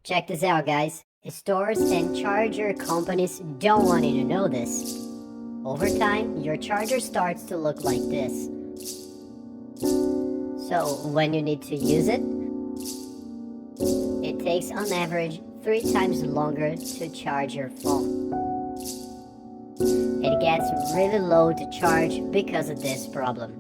Check this out, guys. Stores and charger companies don't want you to know this. Over time, your charger starts to look like this. So when you need to use it, it takes on average 3 times longer to charge your phone. It gets really low to charge because of this problem.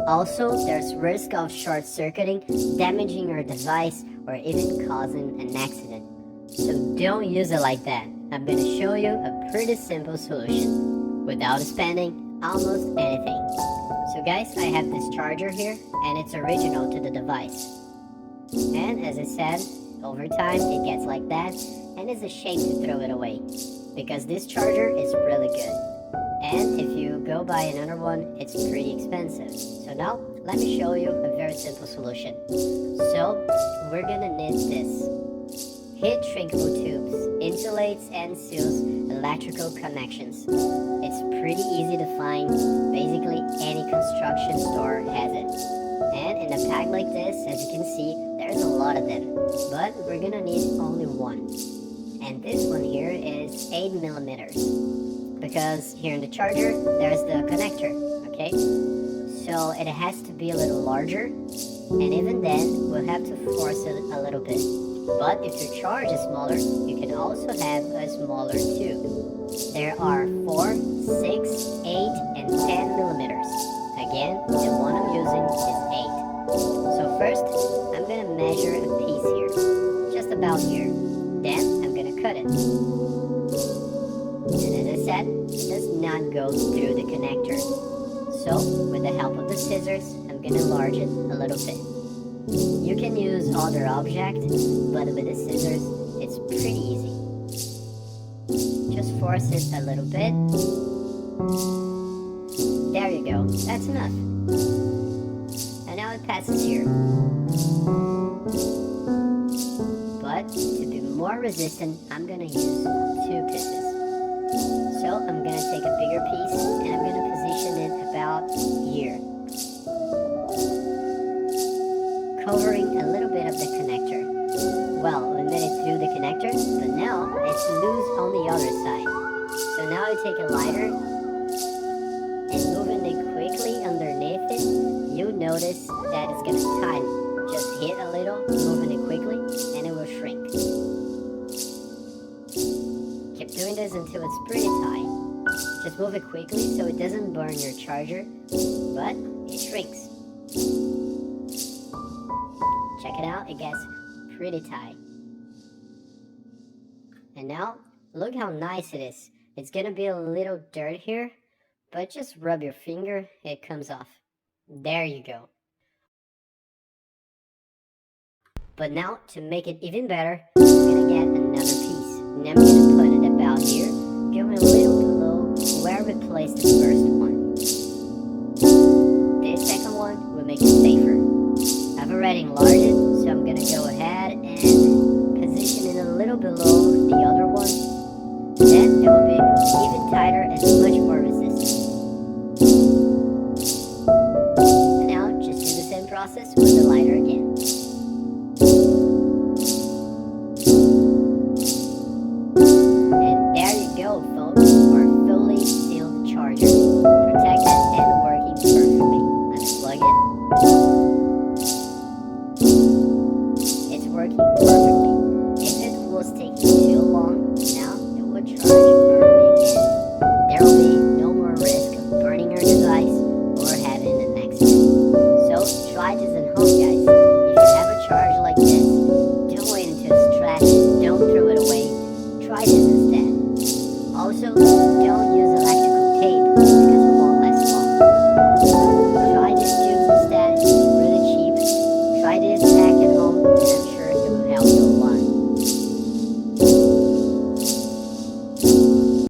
Also, there's risk of short-circuiting, damaging your device, or even causing an accident. So don't use it like that. I'm going to show you a pretty simple solution without spending almost anything. So guys, I have this charger here and it's original to the device. And as I said, over time it gets like that and it's a shame to throw it away because this charger is really good. And if you go buy another one, it's pretty expensive. So now, let me show you a very simple solution. So, we're gonna need this. Heat shrinkable tubes, insulates and seals electrical connections. It's pretty easy to find. Basically, any construction store has it. And in a pack like this, as you can see, there's a lot of them. But we're gonna need only one. And this one here is 8 millimeters. Because here in the charger, there's the connector, okay? So it has to be a little larger, and even then, we'll have to force it a little bit. But if your charge is smaller, you can also have a smaller tube. There are 4, 6, 8, and 10 millimeters. Again, the one I'm using is 8. So first, I'm gonna measure a piece here, just about here. Then, I'm gonna cut it. And as I said, it does not go through the connector. So, with the help of the scissors, I'm gonna enlarge it a little bit. You can use other object, but with the scissors, it's pretty easy. Just force it a little bit. There you go, that's enough. And now it passes here. But, to be more resistant, I'm gonna use 2 pieces. So I'm going to take a bigger piece and I'm going to position it about here, covering a little bit of the connector. Well, we made it through the connector, but now it's loose on the other side. So now I take a lighter and moving it quickly underneath it, you notice that it's going to tighten. Just hit a little, moving it quickly, and it will shrink. Keep doing this until it's pretty tight. Just move it quickly so it doesn't burn your charger, but it shrinks. Check it out, it gets pretty tight. And now, look how nice it is. It's gonna be a little dirt here, but just rub your finger, it comes off. There you go. But now, to make it even better, I'm gonna get another piece. And I'm gonna put it about here, going a little below where we placed the first one. This second one will make it safer. I've already enlarged it, so I'm gonna go ahead and position it a little below the other one. Then it will be even tighter and much more resistant. And now just do the same process with the lighter again. Try to